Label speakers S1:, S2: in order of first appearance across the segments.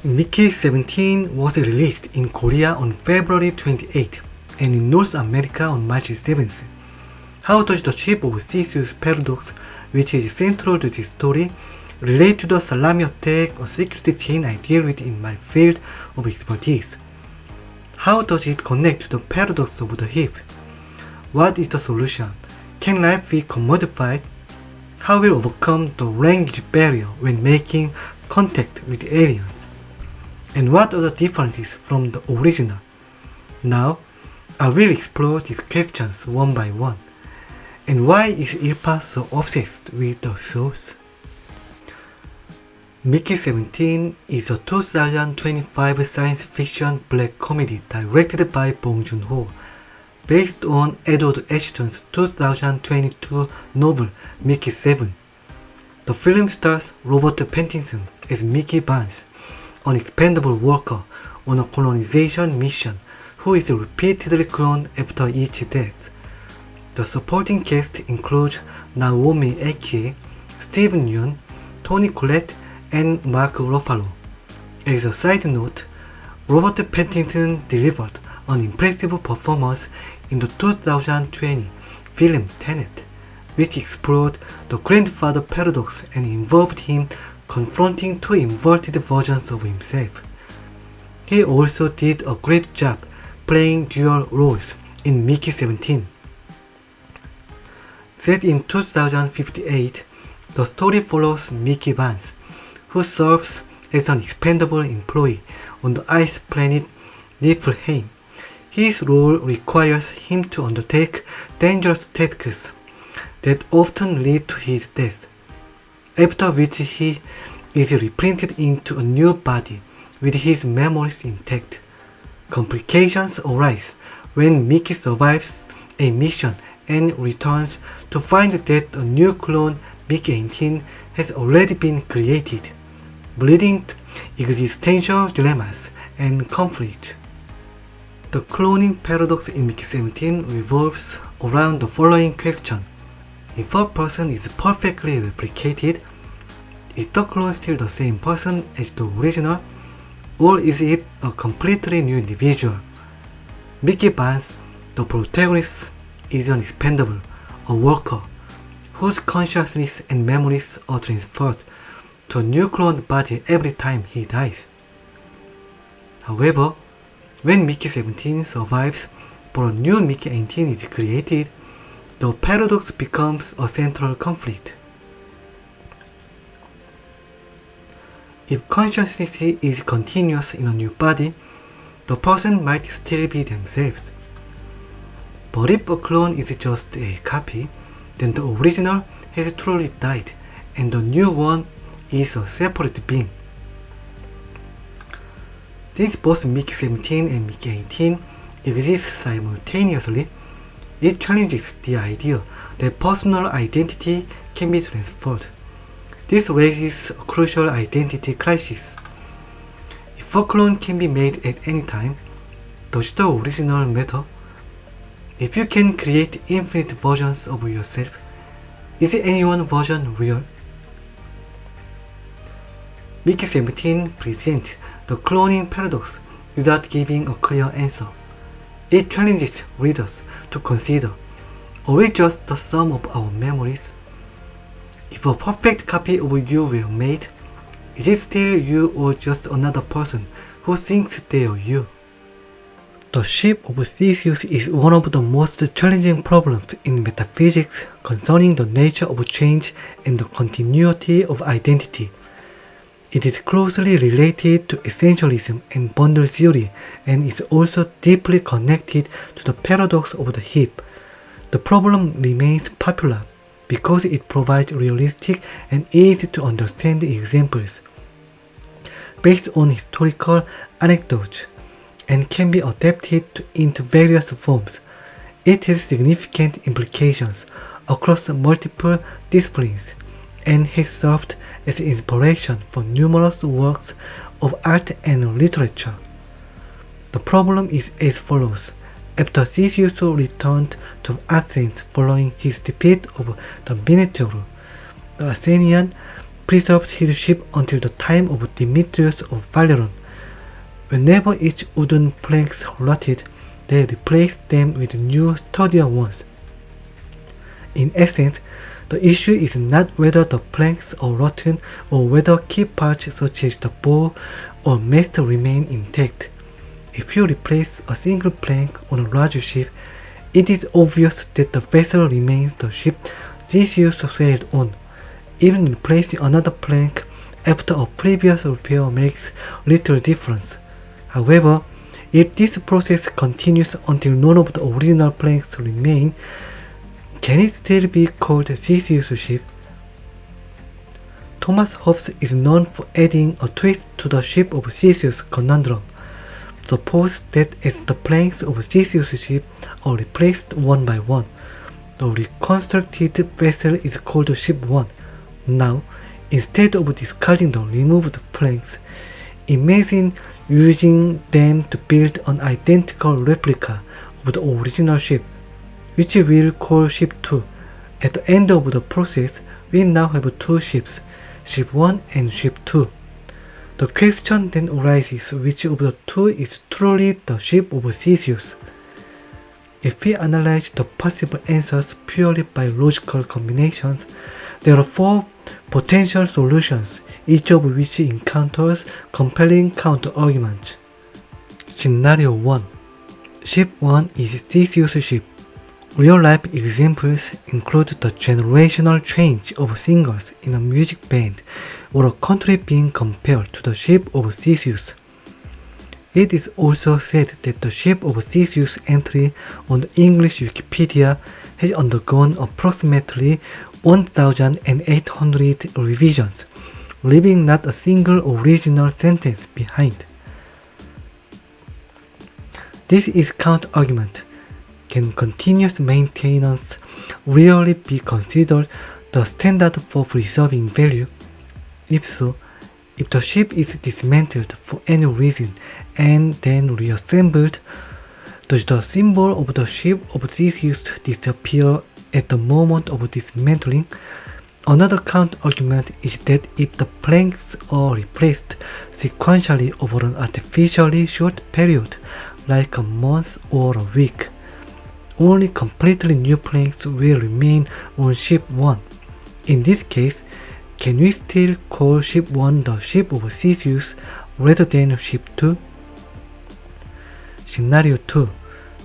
S1: Mickey 17 was released in Korea on February 28 and in North America on March 7th. How does the Ship of Theseus paradox, which is central to this story, relate to the salami attack or security chain I deal with in my field of expertise? How does it connect to the paradox of the heap? What is the solution? Can life be commodified? How will overcome the language barrier when making contact with aliens? And what are the differences from the original? Now, I will explore these questions one by one. And why is Ilpa so obsessed with the source? Mickey 17 is a 2025 science fiction black comedy directed by Bong Joon-ho, based on Edward Ashton's 2022 novel Mickey 7. The film stars Robert Pattinson as Mickey Barnes, an expendable worker on a colonization mission who is repeatedly cloned after each death. The supporting cast includes Namu.wiki, Steven Yeun, Toni Collette, and Mark Ruffalo. As a side note, Robert Pattinson delivered an impressive performance in the 2020 film Tenet, which explored the grandfather paradox and involved him confronting two inverted versions of himself. He also did a great job playing dual roles in Mickey 17. Set in 2058, the story follows Mickey Barnes, who serves as an expendable employee on the ice planet Niflheim. His role requires him to undertake dangerous tasks that often lead to his death, after which he is reprinted into a new body with his memories intact. Complications arise when Mickey survives a mission and returns to find that a new clone, Mickey 18, has already been created, leading to existential dilemmas and conflict. The cloning paradox in Mickey 17 revolves around the following question. If a person is perfectly replicated, is the clone still the same person as the original, or is it a completely new individual? Mickey Barnes, the protagonist, is an expendable, a worker, whose consciousness and memories are transferred to a new cloned body every time he dies. However, when Mickey 17 survives but a new Mickey 18 is created, the paradox becomes a central conflict. If consciousness is continuous in a new body, the person might still be themselves. But if a clone is just a copy, then the original has truly died and the new one is a separate being. Since both Mickey 17 and Mickey 18 exist simultaneously, it challenges the idea that personal identity can be transferred. This raises a crucial identity crisis. If a clone can be made at any time, does the original matter? If you can create infinite versions of yourself, is any one version real? Mickey 17 presents the cloning paradox without giving a clear answer. It challenges readers to consider, are we just the sum of our memories? If a perfect copy of you were made, is it still you or just another person who thinks they are you? The Ship of Theseus is one of the most challenging problems in metaphysics concerning the nature of change and the continuity of identity. It is closely related to Essentialism and bundle theory and is also deeply connected to the paradox of the heap. The problem remains popular because it provides realistic and easy to understand examples based on historical anecdotes and can be adapted into various forms. It has significant implications across multiple disciplines and has served as inspiration for numerous works of art and literature. The problem is as follows. After Theseus returned to Athens following his defeat of the Minotaur, the Athenians preserves his ship until the time of Demetrius of Phaleron. Whenever each wooden planks rotted, they replaced them with new, sturdier ones. In essence, the issue is not whether the planks are rotten or whether key parts such as the bow or mast remain intact. If you replace a single plank on a large ship, it is obvious that the vessel remains the ship Theseus sailed on. Even replacing another plank after a previous repair makes little difference. However, if this process continues until none of the original planks remain, can it still be called Theseus' ship? Thomas Hobbes is known for adding a twist to the Ship of Theseus conundrum. Suppose that as the planks of Theseus' ship are replaced one by one, the reconstructed vessel is called Ship 1. Now, instead of discarding the removed planks, imagine using them to build an identical replica of the original ship, which we'll call Ship 2. At the end of the process, we now have two ships, Ship 1 and Ship 2. The question then arises which of the two is truly the Ship of Theseus. If we analyze the possible answers purely by logical combinations, there are four potential solutions, each of which encounters compelling counter-arguments. Scenario 1. Ship 1 is Theseus' ship. Real-life examples include the generational change of singers in a music band or a country being compared to the Ship of Theseus. It is also said that the Ship of Theseus entry on the English Wikipedia has undergone approximately 1,800 revisions, leaving not a single original sentence behind. This is counter-argument. Can continuous maintenance really be considered the standard for preserving value? If so, if the ship is dismantled for any reason and then reassembled, does the symbol of the Ship of Theseus disappear at the moment of dismantling? Another counter-argument is that if the planks are replaced sequentially over an artificially short period, like a month or a week, only completely new planks will remain on Ship 1. In this case, can we still call Ship 1 the Ship of Theseus rather than Ship 2? Scenario 2.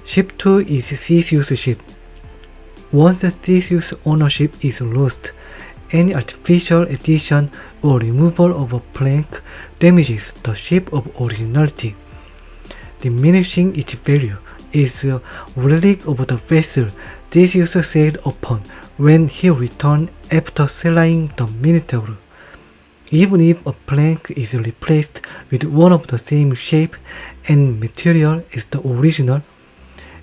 S1: Ship 2 is Theseus' ship. Once the Theseus ownership is lost, any artificial addition or removal of a plank damages the ship of originality, diminishing its value is a relic of the vessel Theseus sailed upon when he returned after slaying the Minotaur. Even if a plank is replaced with one of the same shape and material as the original,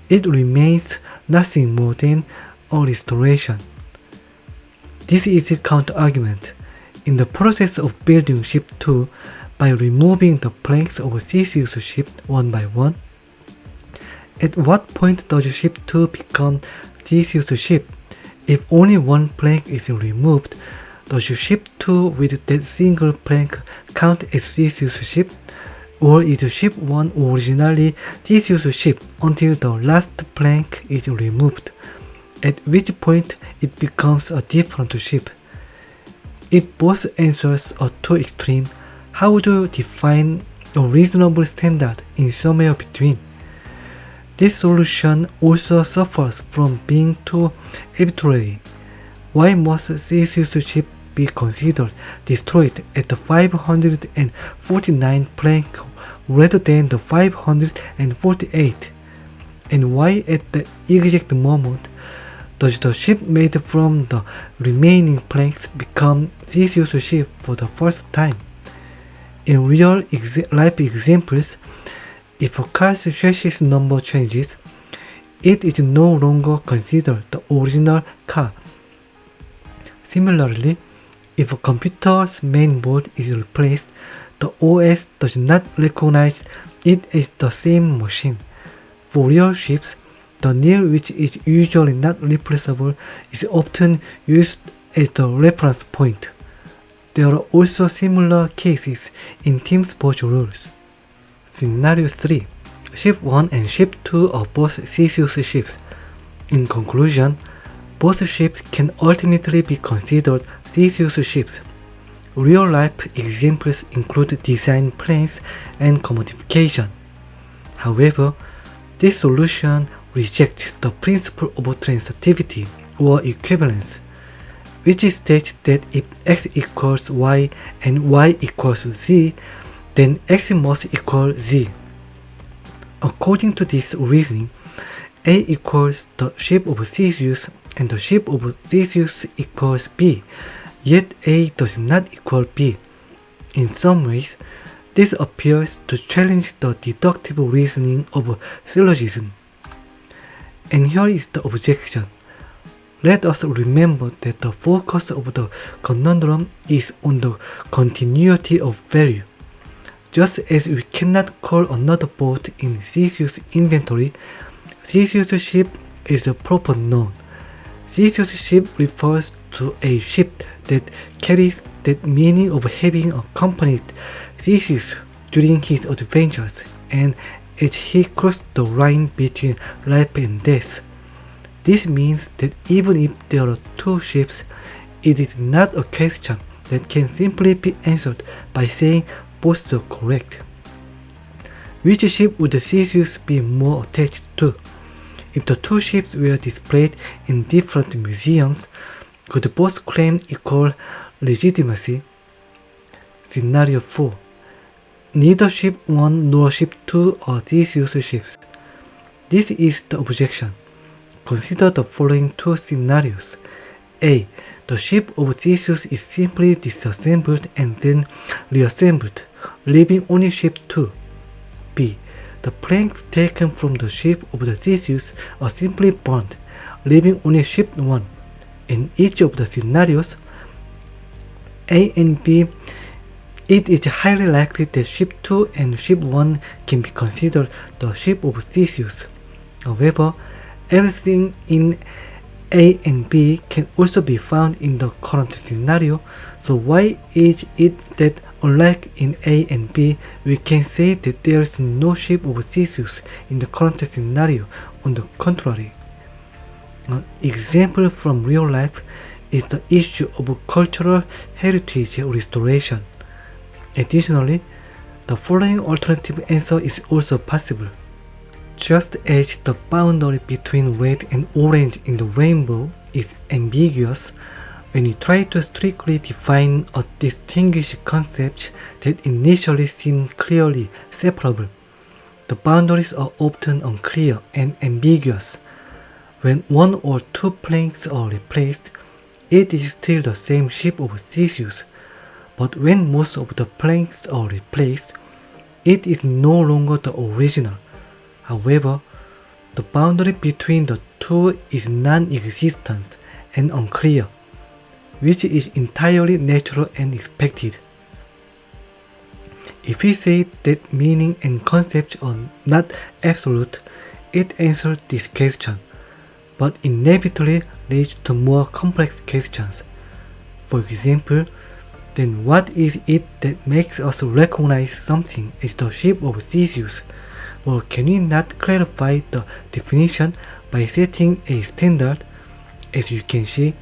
S1: it remains nothing more than a restoration. This is a counter-argument. In the process of building Ship 2, by removing the planks of Theseus' ship one by one, at what point does Ship 2 become Theseus' ship? If only one plank is removed, does Ship 2 with that single plank count as Theseus' ship? Or is Ship 1 originally Theseus' ship until the last plank is removed, at which point it becomes a different ship? If both answers are too extreme, how would you define a reasonable standard in somewhere between? This solution also suffers from being too arbitrary. Why must Theseus' ship be considered destroyed at the 549 plank rather than the 548? And why at the exact moment does the ship made from the remaining planks become Theseus' ship for the first time? In real life examples, if a car's chassis number changes, it is no longer considered the original car. Similarly, if a computer's mainboard is replaced, the OS does not recognize it as the same machine. For real ships, the nil, which is usually not replaceable, is often used as the reference point. There are also similar cases in team sports rules. Scenario 3. Ship 1 and Ship 2 are both Theseus ships. In conclusion, both ships can ultimately be considered Theseus ships. Real-life examples include design plans and commodification. However, this solution rejects the principle of transitivity or equivalence, which states that if x equals y and y equals z, then x must equal z. According to this reasoning, A equals the ship of Theseus and the ship of Theseus equals B, yet A does not equal B. In some ways, this appears to challenge the deductive reasoning of syllogism. And here is the objection. Let us remember that the focus of the conundrum is on the continuity of value. Just as we cannot call another boat in Theseus' inventory, Theseus' ship is a proper noun. Theseus' ship refers to a ship that carries that meaning of having accompanied Theseus during his adventures and as he crossed the line between life and death. This means that even if there are two ships, it is not a question that can simply be answered by saying both are correct. Which ship would Theseus be more attached to? If the two ships were displayed in different museums, could both claim equal legitimacy? Scenario 4. Neither Ship 1 nor Ship 2 are Theseus ships. This is the objection. Consider the following two scenarios. A. The ship of Theseus is simply disassembled and then reassembled, leaving only ship 2. B. The planks taken from the ship of the Theseus are simply burned, leaving only ship 1. In each of the scenarios, A and B, it is highly likely that ship 2 and ship 1 can be considered the ship of Theseus. However, everything in A and B can also be found in the current scenario, so why is it that unlike in A and B, we can say that there is no ship of Theseus in the current scenario? On the contrary, an example from real life is the issue of cultural heritage restoration. Additionally, the following alternative answer is also possible. Just as the boundary between red and orange in the rainbow is ambiguous, when you try to strictly define a distinguished concept that initially seemed clearly separable, the boundaries are often unclear and ambiguous. When one or two planks are replaced, it is still the same ship of Theseus, but when most of the planks are replaced, it is no longer the original. However, the boundary between the two is non-existent and unclear, which is entirely natural and expected. If we say that meaning and concepts are not absolute, it answers this question, but inevitably leads to more complex questions. For example, then what is it that makes us recognize something as the ship of Theseus? Or can we not clarify the definition by setting a standard? As you can see,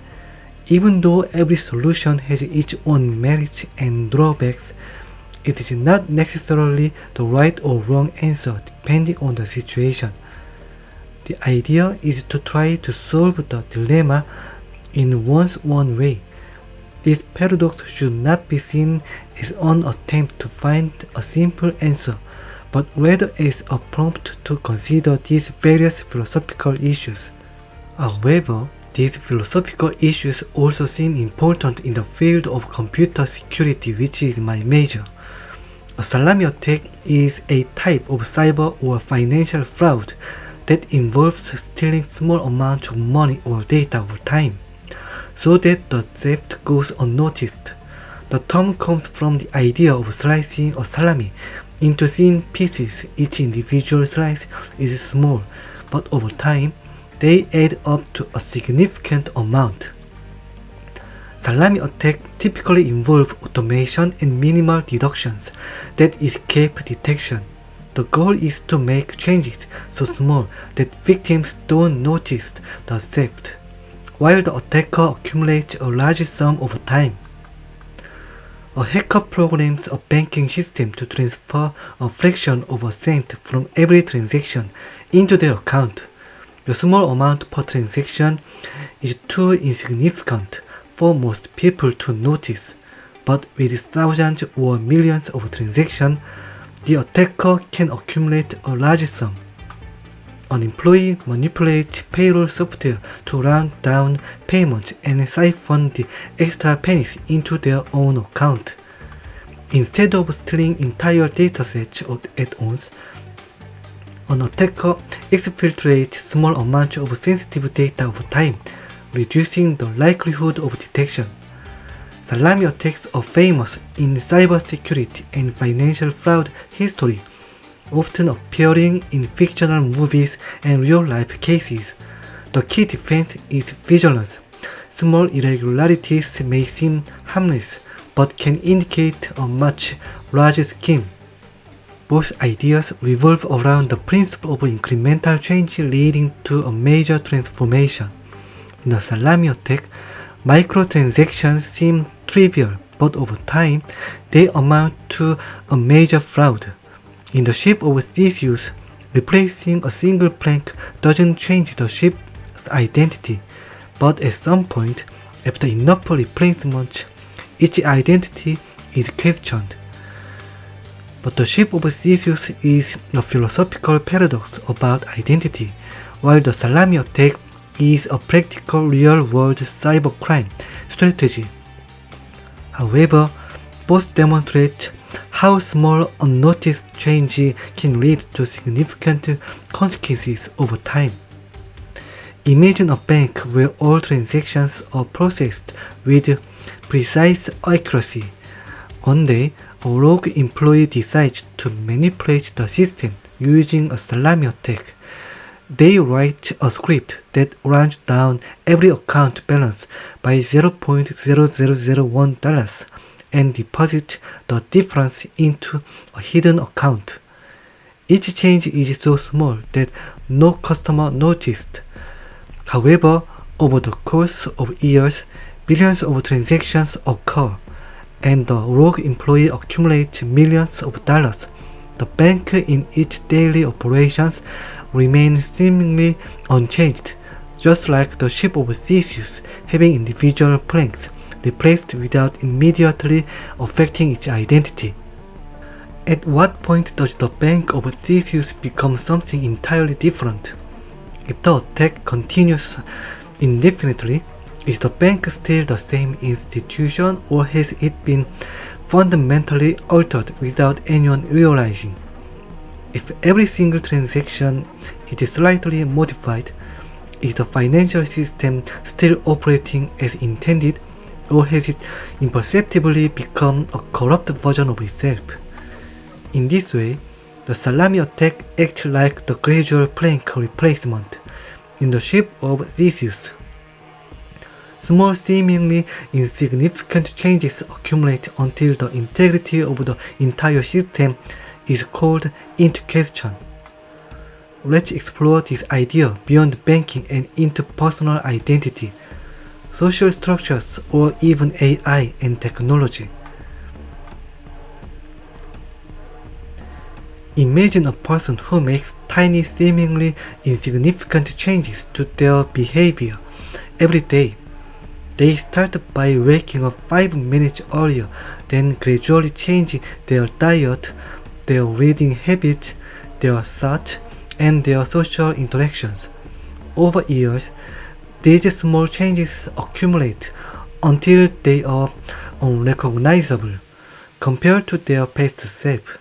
S1: even though every solution has its own merits and drawbacks, it is not necessarily the right or wrong answer depending on the situation. The idea is to try to solve the dilemma in one's own way. This paradox should not be seen as an attempt to find a simple answer, but rather as a prompt to consider these various philosophical issues. However, these philosophical issues also seem important in the field of computer security, which is my major. A salami attack is a type of cyber or financial fraud that involves stealing small amounts of money or data over time, so that the theft goes unnoticed. The term comes from the idea of slicing a salami into thin pieces. Each individual slice is small, but over time, they add up to a significant amount. Salami attacks typically involve automation and minimal deductions that escape detection. The goal is to make changes so small that victims don't notice the theft, while the attacker accumulates a large sum over time. A hacker programs a banking system to transfer a fraction of a cent from every transaction into their account. The small amount per transaction is too insignificant for most people to notice, but with thousands or millions of transactions, the attacker can accumulate a large sum. An employee manipulates payroll software to round down payments and siphon the extra pennies into their own account. Instead of stealing entire datasets at once, an attacker exfiltrates small amounts of sensitive data over time, reducing the likelihood of detection. Salami attacks are famous in cybersecurity and financial fraud history, often appearing in fictional movies and real-life cases. The key defense is vigilance. Small irregularities may seem harmless, but can indicate a much larger scheme. Both ideas revolve around the principle of incremental change leading to a major transformation. In the Salami attack, microtransactions seem trivial, but over time, they amount to a major fraud. In the Ship of Theseus, replacing a single plank doesn't change the ship's identity, but at some point, after enough replacements, its identity is questioned. But the Ship of Theseus is a philosophical paradox about identity, while the Salami attack is a practical real-world cybercrime strategy. However, both demonstrate how small unnoticed change can lead to significant consequences over time. Imagine a bank where all transactions are processed with precise accuracy. One day, a rogue employee decides to manipulate the system using a Salami attack. They write a script that runs down every account balance by $0.0001 and deposit the difference into a hidden account. Each change is so small that no customer noticed. However, over the course of years, billions of transactions occur, and the rogue employee accumulates millions of dollars. The bank in its daily operations remains seemingly unchanged, just like the Ship of Theseus having individual planks replaced without immediately affecting its identity. At what point does the Bank of Theseus become something entirely different? If the attack continues indefinitely, is the bank still the same institution, or has it been fundamentally altered without anyone realizing? If every single transaction is slightly modified, is the financial system still operating as intended, or has it imperceptibly become a corrupt version of itself? In this way, the Salami attack acts like the gradual plank replacement in the Ship of Theseus. Small, seemingly insignificant changes accumulate until the integrity of the entire system is called into question. Let's explore this idea beyond banking and into personal identity, social structures, or even AI and technology. Imagine a person who makes tiny, seemingly insignificant changes to their behavior every day. They start by waking up 5 minutes earlier, then gradually change their diet, their reading habits, their thoughts, and their social interactions. Over years, these small changes accumulate until they are unrecognizable compared to their past self.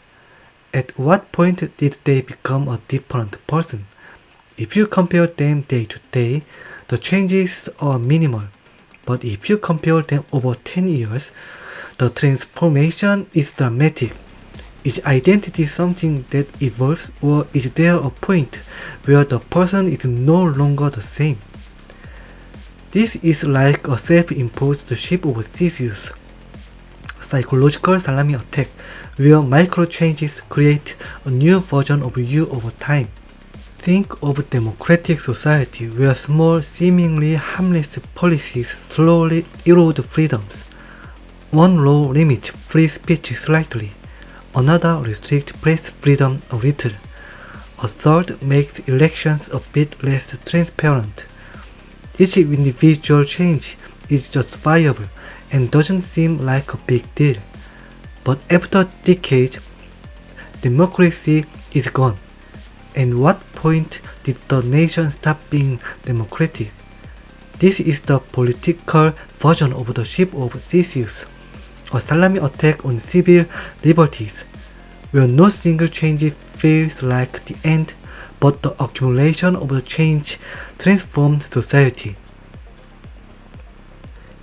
S1: At what point did they become a different person? If you compare them day to day, the changes are minimal. But if you compare them over 10 years, the transformation is dramatic. Is identity something that evolves, or is there a point where the person is no longer the same? This is like a self-imposed Ship of Theseus psychological salami attack where micro changes create a new version of you over time. Think of a democratic society where small, seemingly harmless policies slowly erode freedoms. One law limits free speech slightly, another restricts press freedom a little, a third makes elections a bit less transparent. Each individual change is justifiable and doesn't seem like a big deal. But after decades, democracy is gone. And what point did the nation stop being democratic? This is the political version of the Ship of Theseus, a salami attack on civil liberties, where no single change feels like the end, but the accumulation of the change transforms society.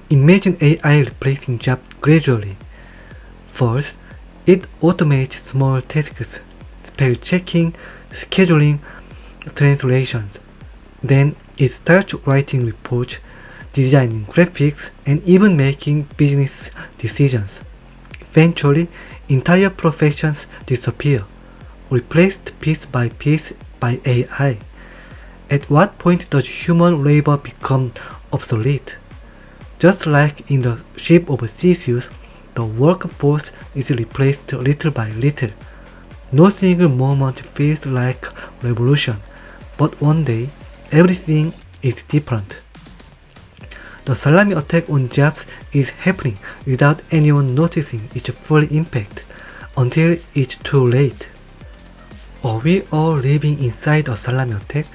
S1: Imagine AI replacing jobs gradually. First, it automates small tasks, spell checking, scheduling, translations. Then it starts writing reports, designing graphics, and even making business decisions. Eventually, entire professions disappear, replaced piece by piece by AI. At what point does human labor become obsolete? Just like in the Ship of Theseus, the workforce is replaced little by little. No single moment feels like revolution, but one day, everything is different. The salami attack on jobs is happening without anyone noticing its full impact, until it's too late. Are we all living inside a salami attack?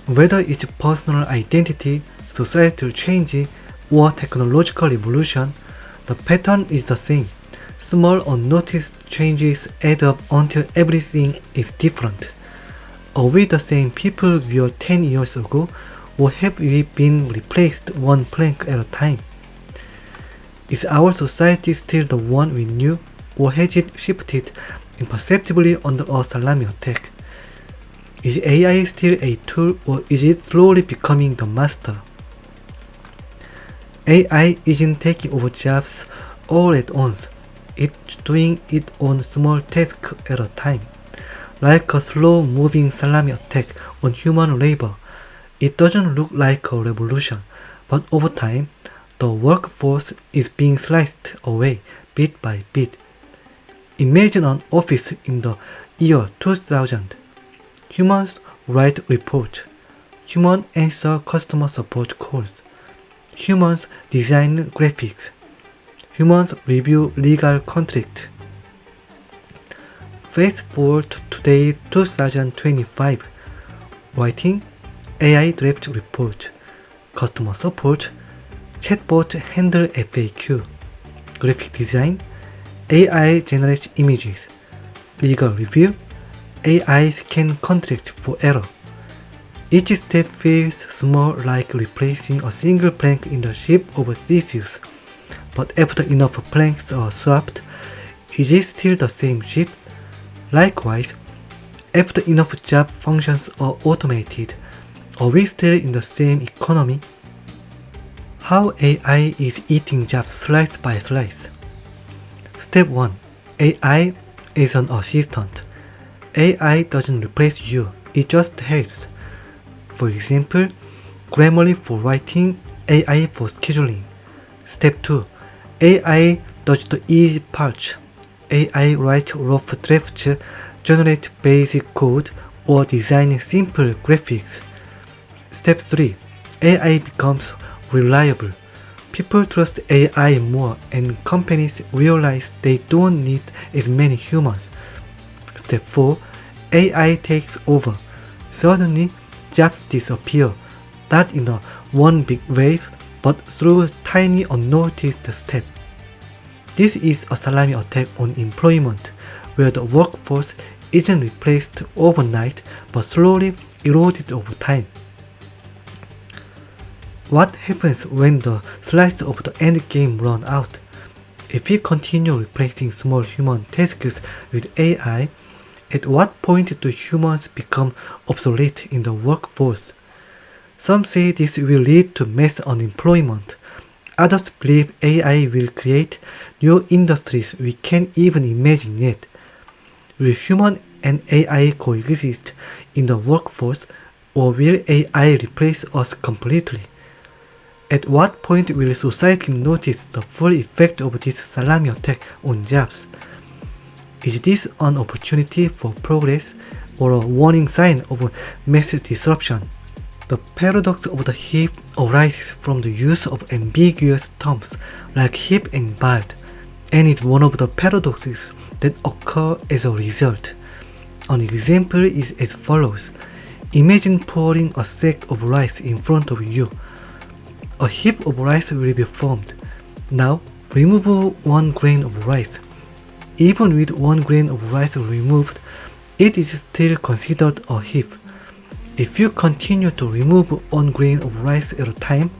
S1: Whether it's personal identity, societal change, or technological evolution, the pattern is the same. Small unnoticed changes add up until everything is different. Are we the same people we were 10 years ago, or have we been replaced one plank at a time? Is our society still the one we knew, or has it shifted imperceptibly under a salami attack? Is AI still a tool, or is it slowly becoming the master? AI isn't taking over jobs all at once, it's doing it on small tasks at a time. Like a slow-moving salami attack on human labor, it doesn't look like a revolution, but over time, the workforce is being sliced away bit by bit. Imagine an office in the year 2000. Humans write reports. Humans answer customer support calls. Humans design graphics. Humans review legal contracts. Fast forward to today 2025. Writing, AI draft report. Customer support, chatbot handle FAQ. Graphic design, AI generates images. Legal review, AI scan contract for error. Each step feels small, like replacing a single plank in the Ship of Theseus. But after enough planks are swapped, is it still the same ship? Likewise, after enough job functions are automated, are we still in the same economy? How AI is eating jobs slice by slice. Step 1. AI is an assistant. AI doesn't replace you, it just helps. For example, Grammarly for writing, AI for scheduling. Step 2. AI does the easy parts. AI writes rough drafts, generates basic code, or design simple graphics. Step 3. AI becomes reliable. People trust AI more and companies realize they don't need as many humans. Step 4. AI takes over. Suddenly, jobs disappear, not in a one big wave, but through tiny unnoticed steps. This is a salami attack on employment, where the workforce isn't replaced overnight, but slowly eroded over time. What happens when the slice of the endgame run out? If we continue replacing small human tasks with AI, at what point do humans become obsolete in the workforce? Some say this will lead to mass unemployment. Others believe AI will create new industries we can't even imagine yet. Will human and AI coexist in the workforce, or will AI replace us completely? At what point will society notice the full effect of this salami attack on jobs? Is this an opportunity for progress or a warning sign of mass disruption? The paradox of the heap arises from the use of ambiguous terms like heap and bald, and is one of the paradoxes that occur as a result. An example is as follows. Imagine pouring a sack of rice in front of you. A heap of rice will be formed. Now, remove 1 grain of rice. Even with 1 grain of rice removed, it is still considered a heap. If you continue to remove 1 grain of rice at a time,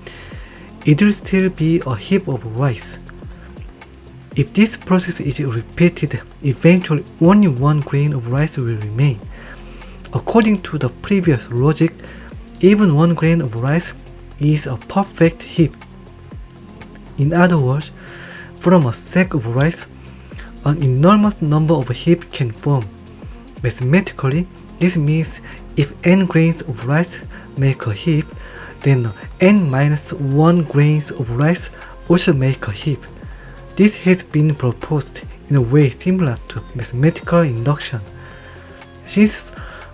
S1: it will still be a heap of rice. If this process is repeated, eventually only 1 grain of rice will remain. According to the previous logic, even 1 grain of rice is a perfect heap. In other words, from a sack of rice, an enormous number of heaps can form. Mathematically, this means if n grains of rice make a heap, then n-1 grains of rice also make a heap. This has been proposed in a way similar to mathematical induction. Since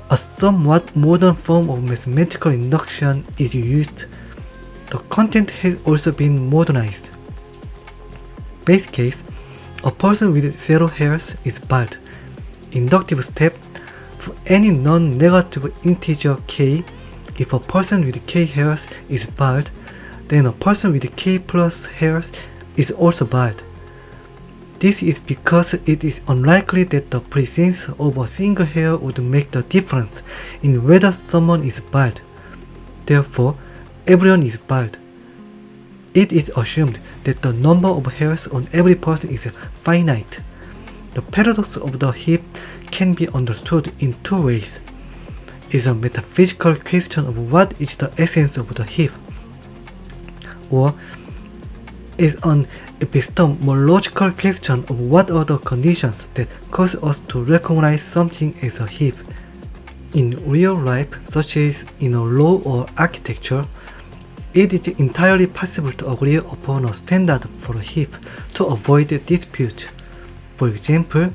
S1: a somewhat modern form of mathematical induction is used, the content has also been modernized. Base case, a person with 0 hairs is bald. Inductive step, for any non-negative integer k, if a person with k hairs is bald, then a person with k plus hairs is also bald. This is because it is unlikely that the presence of a single hair would make the difference in whether someone is bald. Therefore, everyone is bald. It is assumed that the number of hairs on every person is finite. The paradox of the heap can be understood in 2 ways. It is a metaphysical question of what is the essence of the heap, or is an epistemological question of what are the conditions that cause us to recognize something as a heap. In real life, such as in a law or architecture, it is entirely possible to agree upon a standard for a heap to avoid dispute. For example,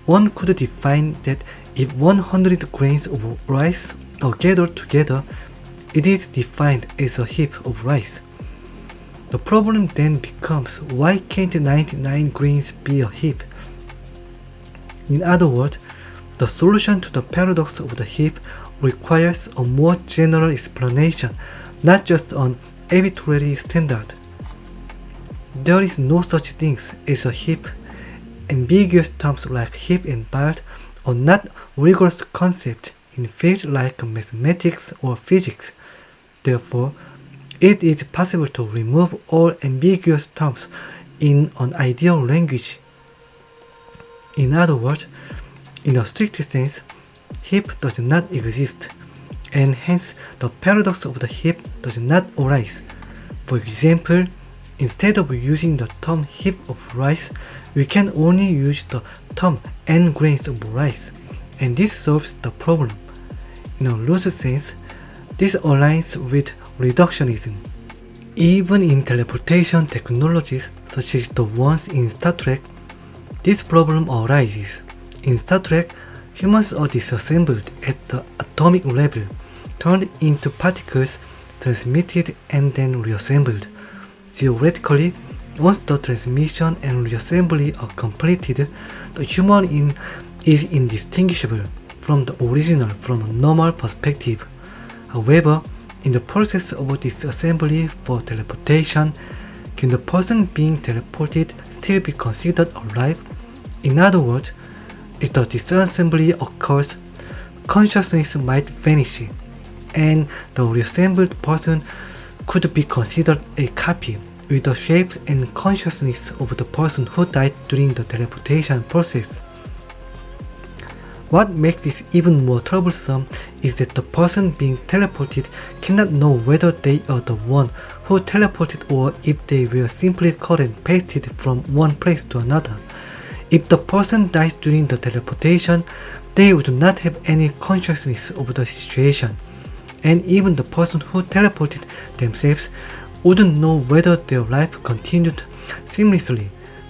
S1: one could define that if 100 grains of rice are gathered together, it is defined as a heap of rice. The problem then becomes, why can't 99 grains be a heap? In other words, the solution to the paradox of the heap requires a more general explanation, not just an arbitrary standard. There is no such thing as a heap. Ambiguous terms like heap and bald are not rigorous concepts in fields like mathematics or physics. Therefore, it is possible to remove all ambiguous terms in an ideal language. In other words, in a strict sense, heap does not exist, and hence the paradox of the heap does not arise. For example, instead of using the term heap of rice, we can only use the term n grains of rice, and this solves the problem. In a loose sense, this aligns with reductionism. Even in teleportation technologies such as the ones in Star Trek, this problem arises. In Star Trek, humans are disassembled at the atomic level, turned into particles, transmitted and then reassembled. Theoretically, once the transmission and reassembly are completed, the human is indistinguishable from the original from a normal perspective. However, in the process of disassembly for teleportation, can the person being teleported still be considered alive? In other words, if the disassembly occurs, consciousness might vanish, and the reassembled person could be considered a copy with the shapes and consciousness of the person who died during the teleportation process. What makes this even more troublesome is that the person being teleported cannot know whether they are the one who teleported or if they were simply cut and pasted from one place to another. If the person dies during the teleportation, they would not have any consciousness of the situation, and even the person who teleported themselves wouldn't know whether their life continued seamlessly,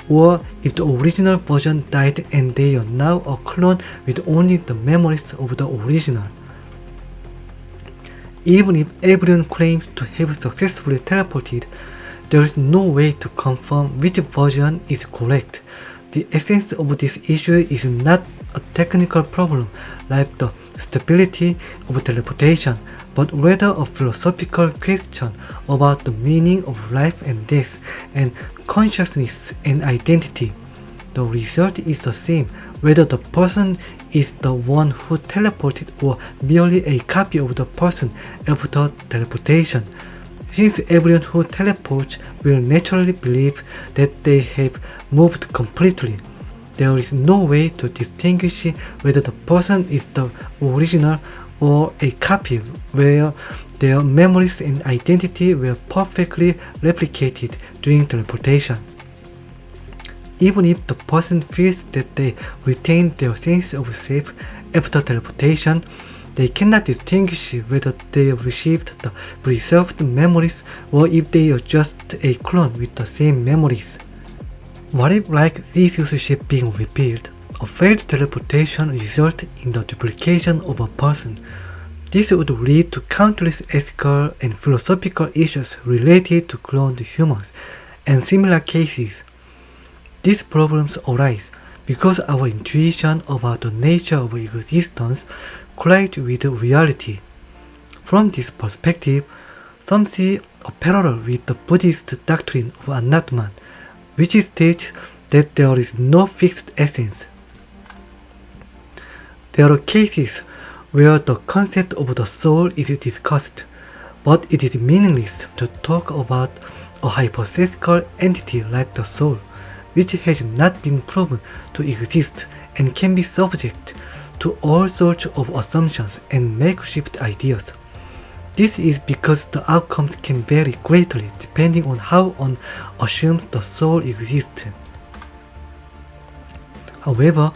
S1: or if the original version died and they are now a clone with only the memories of the original. Even if everyone claims to have successfully teleported, there is no way to confirm which version is correct. The essence of this issue is not a technical problem like the stability of teleportation, but rather a philosophical question about the meaning of life and death, and consciousness and identity. The result is the same whether the person is the one who teleported or merely a copy of the person after teleportation. Since everyone who teleports will naturally believe that they have moved completely, there is no way to distinguish whether the person is the original or a copy where their memories and identity were perfectly replicated during teleportation. Even if the person feels that they retained their sense of self after teleportation, they cannot distinguish whether they received the preserved memories or if they are just a clone with the same memories. What if, like Theseus' ship being rebuilt, a failed teleportation resulted in the duplication of a person? This would lead to countless ethical and philosophical issues related to cloned humans and similar cases. These problems arise because our intuition about the nature of existence collides with reality. From this perspective, some see a parallel with the Buddhist doctrine of Anatman, which states that there is no fixed essence. There are cases where the concept of the soul is discussed, but it is meaningless to talk about a hypothetical entity like the soul, which has not been proven to exist and can be subject to all sorts of assumptions and makeshift ideas. This is because the outcomes can vary greatly depending on how one assumes the soul exists. However,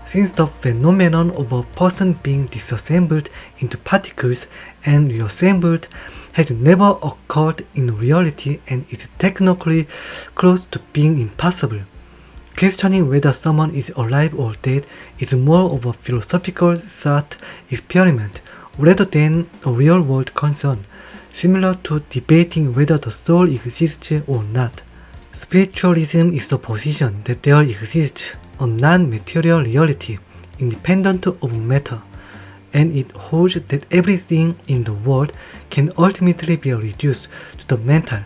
S1: since the phenomenon of a person being disassembled into particles and reassembled has never occurred in reality and is technically close to being impossible, questioning whether someone is alive or dead is more of a philosophical thought experiment rather than a real-world concern, similar to debating whether the soul exists or not. Spiritualism is the position that there exists a non-material reality independent of matter, and it holds that everything in the world can ultimately be reduced to the mental.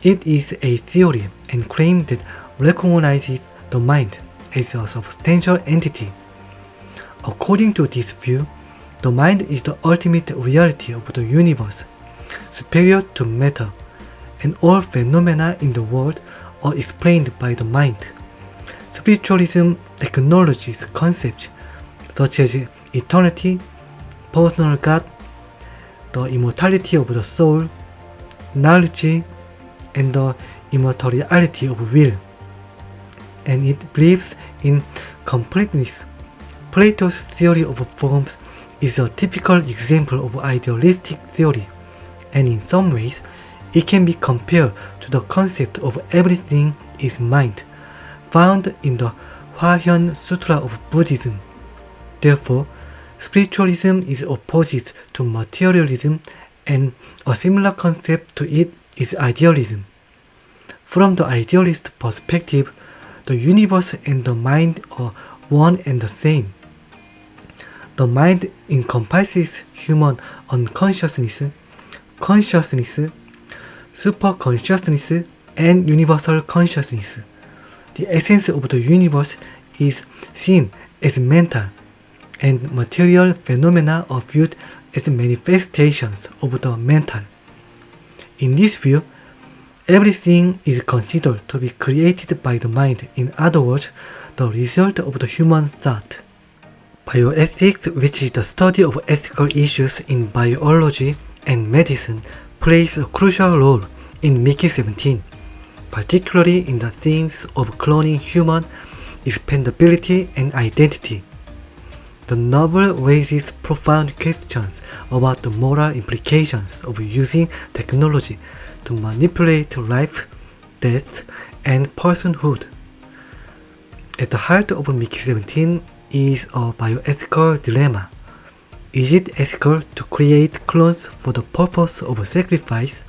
S1: It is a theory and claim that recognizes the mind as a substantial entity. According to this view, the mind is the ultimate reality of the universe, superior to matter, and all phenomena in the world are explained by the mind. Spiritualism acknowledges concepts such as eternity, personal God, the immortality of the soul, knowledge, and the immateriality of will, and it believes in completeness. Plato's theory of forms is a typical example of idealistic theory, and in some ways, it can be compared to the concept of everything is mind, found in the Hwahyun Sutra of Buddhism. Therefore, spiritualism is opposite to materialism, and a similar concept to it is idealism. From the idealist perspective, the universe and the mind are one and the same. The mind encompasses human unconsciousness, consciousness, superconsciousness, and universal consciousness. The essence of the universe is seen as mental, and material phenomena are viewed as manifestations of the mental. In this view, everything is considered to be created by the mind, in other words, the result of the human thought. Bioethics, which is the study of ethical issues in biology and medicine, plays a crucial role in Mickey 17, particularly in the themes of cloning human, expandability, and identity. The novel raises profound questions about the moral implications of using technology to manipulate life, death, and personhood. At the heart of Mickey 17 is a bioethical dilemma. Is it ethical to create clones for the purpose of sacrifice?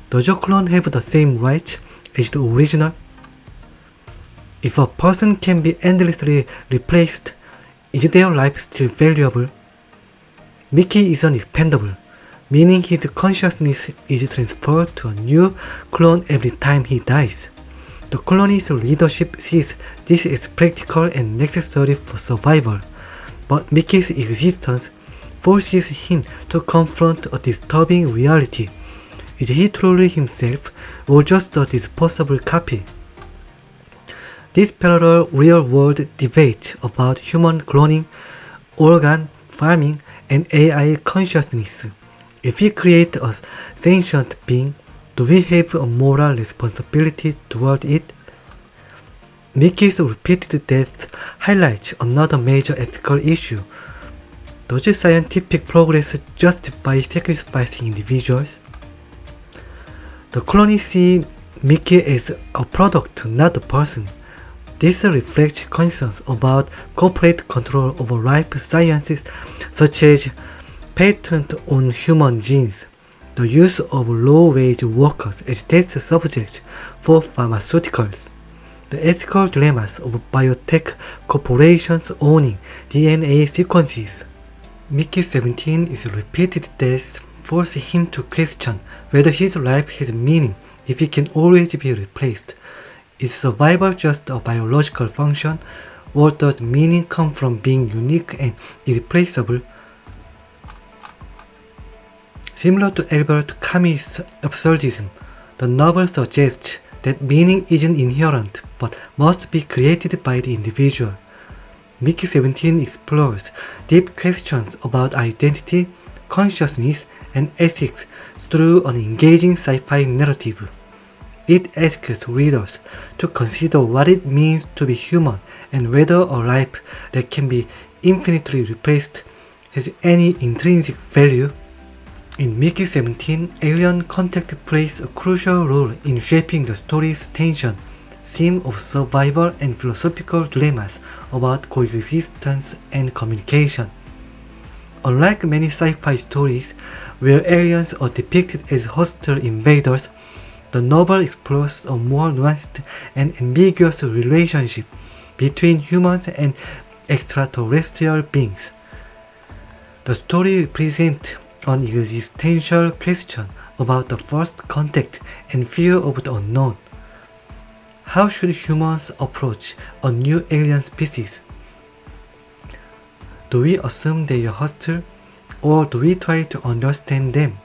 S1: Does a clone have the same rights as the original? If a person can be endlessly replaced, is their life still valuable? Mickey isn't expendable, meaning his consciousness is transferred to a new clone every time he dies. The colony's leadership sees this as practical and necessary for survival, but Mickey's existence forces him to confront a disturbing reality. Is he truly himself, or just a disposable copy? This parallel real-world debate about human cloning, organ farming, and AI consciousness. If we create a sentient being, do we have a moral responsibility toward it? Mickey's repeated death highlights another major ethical issue. Does scientific progress justify sacrificing individuals? The colony see Mickey as a product, not a person. This reflects concerns about corporate control over life sciences such as patent on human genes, the use of low-wage workers as test subjects for pharmaceuticals, the ethical dilemmas of biotech corporations owning DNA sequences. Mickey 17's repeated deaths force him to question whether his life has meaning if he can always be replaced. Is survival just a biological function, or does meaning come from being unique and irreplaceable? Similar to Albert Camus' absurdism, the novel suggests that meaning isn't inherent but must be created by the individual. Mickey 17 explores deep questions about identity, consciousness, and ethics through an engaging sci-fi narrative. It asks readers to consider what it means to be human and whether a life that can be infinitely replaced has any intrinsic value. In Mickey 17, alien contact plays a crucial role in shaping the story's tension, theme of survival, and philosophical dilemmas about coexistence and communication. Unlike many sci-fi stories where aliens are depicted as hostile invaders, the novel explores a more nuanced and ambiguous relationship between humans and extraterrestrial beings. The story represents an existential question about the first contact and fear of the unknown. How should humans approach a new alien species? Do we assume they are hostile, or do we try to understand them?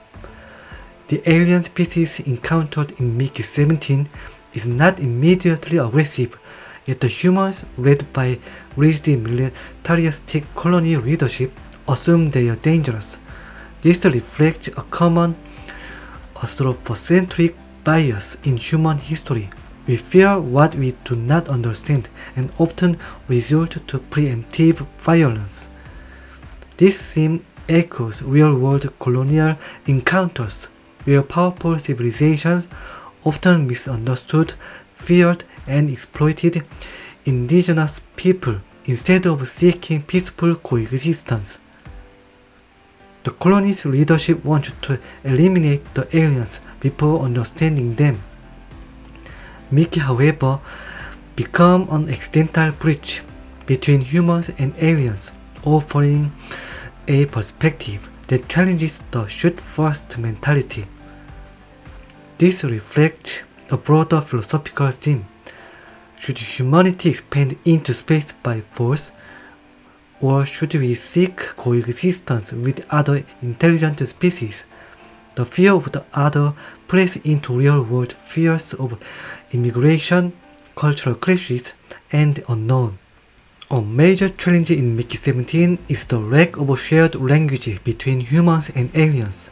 S1: The alien species encountered in Mickey 17 is not immediately aggressive, yet the humans, led by rigid militaristic colony leadership, assume they are dangerous. This reflects a common anthropocentric bias in human history. We fear what we do not understand and often resort to preemptive violence. This theme echoes real-world colonial encounters, where powerful civilizations often misunderstood, feared, and exploited indigenous people instead of seeking peaceful coexistence. The colony's leadership wants to eliminate the aliens before understanding them. Mickey, however, becomes an accidental bridge between humans and aliens, offering a perspective that challenges the shoot-first mentality. This reflects a broader philosophical theme. Should humanity expand into space by force, or should we seek coexistence with other intelligent species? The fear of the other plays into real-world fears of immigration, cultural clashes, and the unknown. A major challenge in Mickey 17 is the lack of a shared language between humans and aliens.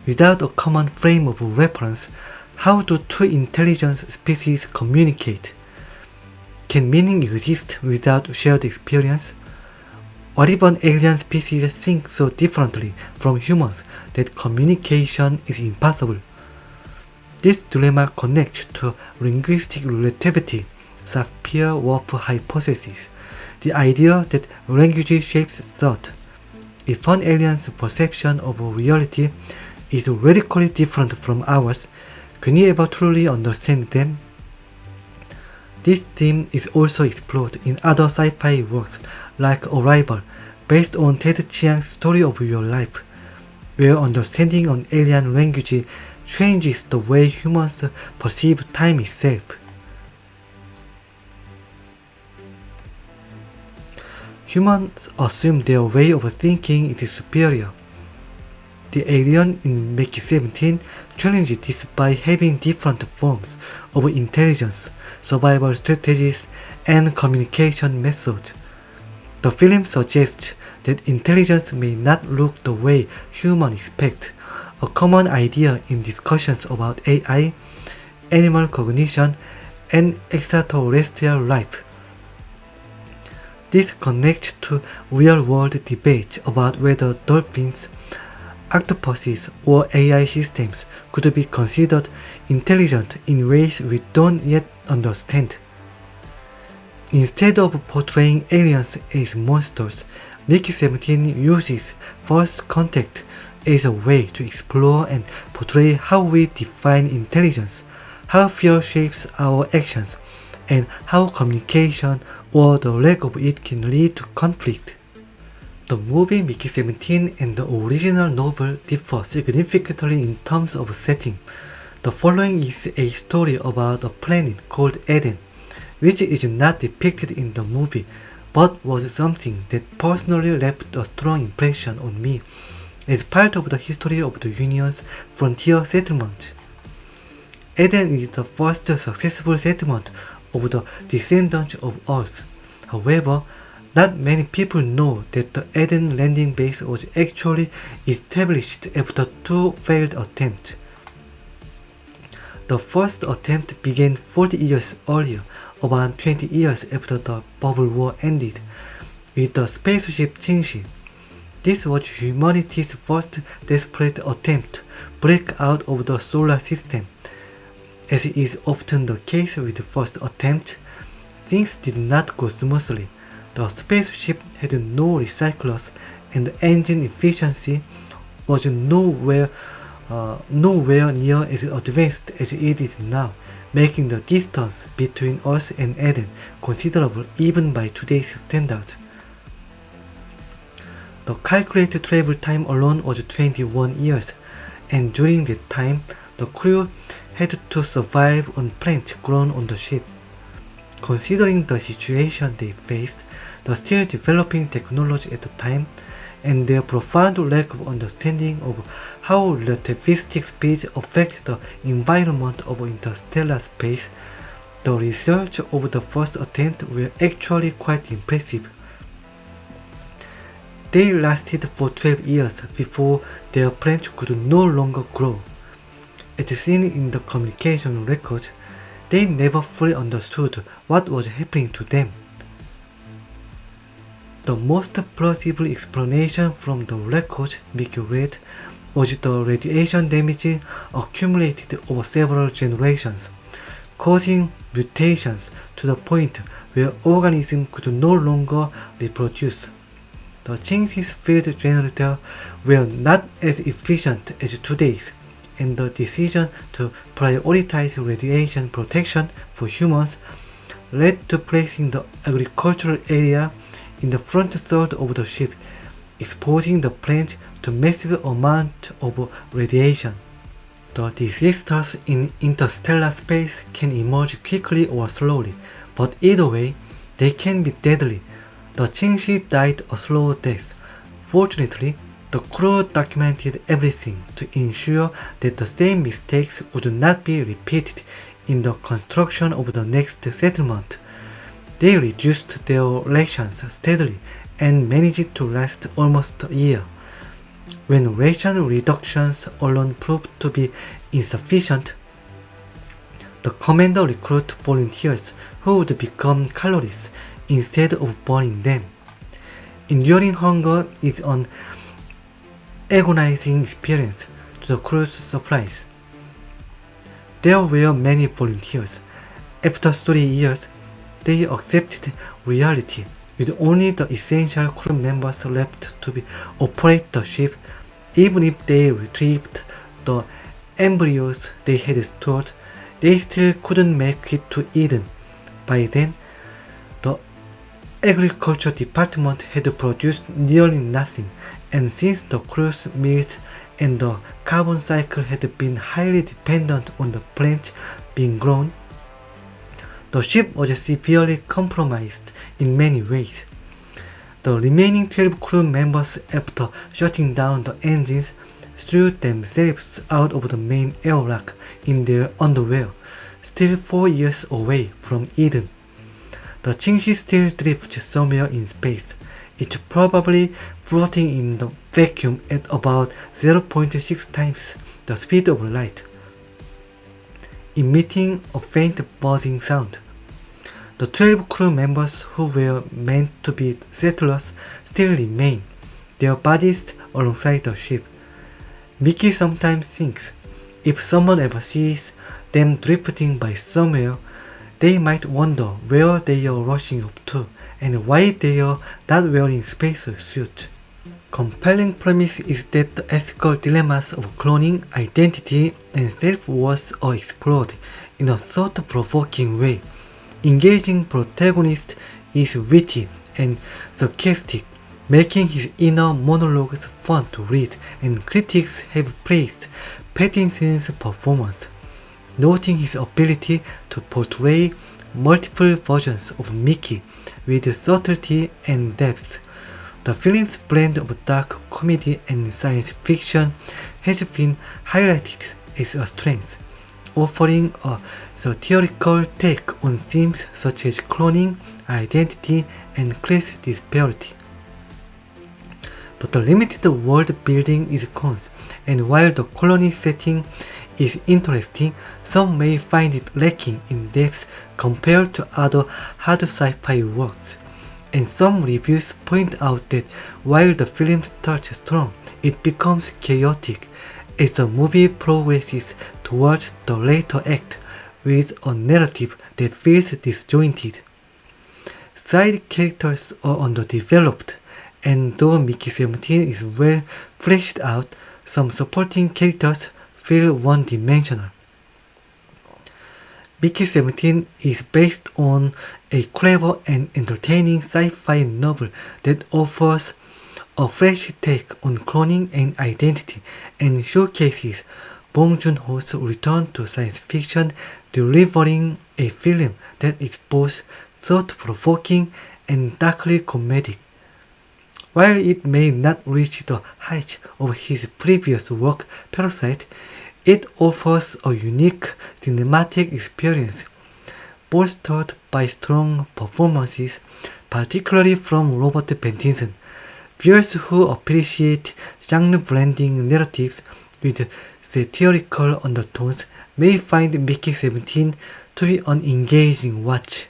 S1: Without a common frame of reference, how do two intelligent species communicate? Can meaning exist without shared experience? Or even alien species think so differently from humans that communication is impossible? This dilemma connects to linguistic relativity, Sapir-Whorf hypothesis, the idea that language shapes thought. If an alien's perception of reality is radically different from ours, can we ever truly understand them? This theme is also explored in other sci-fi works like Arrival, based on Ted Chiang's Story of Your Life, where understanding an alien language changes the way humans perceive time itself. Humans assume their way of thinking is superior. The alien in Mickey 17 challenges this by having different forms of intelligence, survival strategies, and communication methods. The film suggests that intelligence may not look the way humans expect, a common idea in discussions about AI, animal cognition, and extraterrestrial life. This connects to real-world debates about whether dolphins, octopuses, or AI systems could be considered intelligent in ways we don't yet understand. Instead of portraying aliens as monsters, Mickey 17 uses first contact as a way to explore and portray how we define intelligence, how fear shapes our actions, and how communication or the lack of it can lead to conflict. The movie Mickey 17 and the original novel differ significantly in terms of setting. The following is a story about a planet called Eden, which is not depicted in the movie, but was something that personally left a strong impression on me as part of the history of the Union's frontier settlement. Eden is the first successful settlement of the descendants of Earth. However, not many people know that the Eden landing base was actually established after two failed attempts. The first attempt began 40 years earlier, about 20 years after the Bubble War ended, with the spaceship Qingxi. This was humanity's first desperate attempt to break out of the solar system. As is often the case with the first attempt, things did not go smoothly. The spaceship had no recyclers and the engine efficiency was nowhere near as advanced as it is now, making the distance between Earth and Eden considerable even by today's standards. The calculated travel time alone was 21 years, and during that time, the crew had to survive on plants grown on the ship. Considering the situation they faced, the still developing technology at the time, and their profound lack of understanding of how relativistic speeds affect the environment of interstellar space, the results of the first attempt were actually quite impressive. They lasted for 12 years before their plants could no longer grow. As seen in the communication records, they never fully understood what was happening to them. The most plausible explanation from the records Mickey read was the radiation damage accumulated over several generations, causing mutations to the point where organisms could no longer reproduce. The Qingxi's field generators were not as efficient as today's, and the decision to prioritize radiation protection for humans led to placing the agricultural area in the front third of the ship, exposing the plant to massive amounts of radiation. The disasters in interstellar space can emerge quickly or slowly, but either way, they can be deadly. The Qingxi died a slow death. Fortunately, the crew documented everything to ensure that the same mistakes would not be repeated in the construction of the next settlement. They reduced their rations steadily and managed to last almost a year. When ration reductions alone proved to be insufficient, the commander recruited volunteers who would become calories instead of burning them. Enduring hunger is an agonizing experience to the crew's supplies. There were many volunteers. After 3 years, they accepted reality, with only the essential crew members left to operate the ship. Even if they retrieved the embryos they had stored, they still couldn't make it to Eden. By then, the agriculture department had produced nearly nothing, and since the crew's meals and the carbon cycle had been highly dependent on the plants being grown, the ship was severely compromised in many ways. The remaining 12 crew members, after shutting down the engines, threw themselves out of the main airlock in their underwear, still 4 years away from Eden. The Qingxi still drifts somewhere in space. It's probably floating in the vacuum at about 0.6 times the speed of light, emitting a faint buzzing sound. The 12 crew members who were meant to be settlers still remain, their bodies alongside the ship. Mickey sometimes thinks if someone ever sees them drifting by somewhere, they might wonder where they are rushing up to and why they are not wearing spacesuits. Compelling premise is that the ethical dilemmas of cloning, identity, and self-worth are explored in a thought-provoking way. Engaging protagonist is witty and sarcastic, making his inner monologues fun to read, and critics have praised Pattinson's performance, noting his ability to portray multiple versions of Mickey with subtlety and depth. The film's blend of dark comedy and science fiction has been highlighted as a strength, offering a satirical take on themes such as cloning, identity, and class disparity. But the limited world building is cons, and while the colony setting is interesting, some may find it lacking in depth compared to other hard sci-fi works. And some reviews point out that while the film starts strong, it becomes chaotic as the movie progresses towards the later act with a narrative that feels disjointed. Side characters are underdeveloped, and though Mickey 17 is well fleshed out, some supporting characters feel one-dimensional. Mickey 17 is based on a clever and entertaining sci-fi novel that offers a fresh take on cloning and identity and showcases Bong Joon-ho's return to science fiction, delivering a film that is both thought-provoking and darkly comedic. While it may not reach the height of his previous work, Parasite, it offers a unique cinematic experience, bolstered by strong performances, particularly from Robert Pattinson. Viewers who appreciate genre-blending narratives with satirical undertones may find Mickey 17 to be an engaging watch.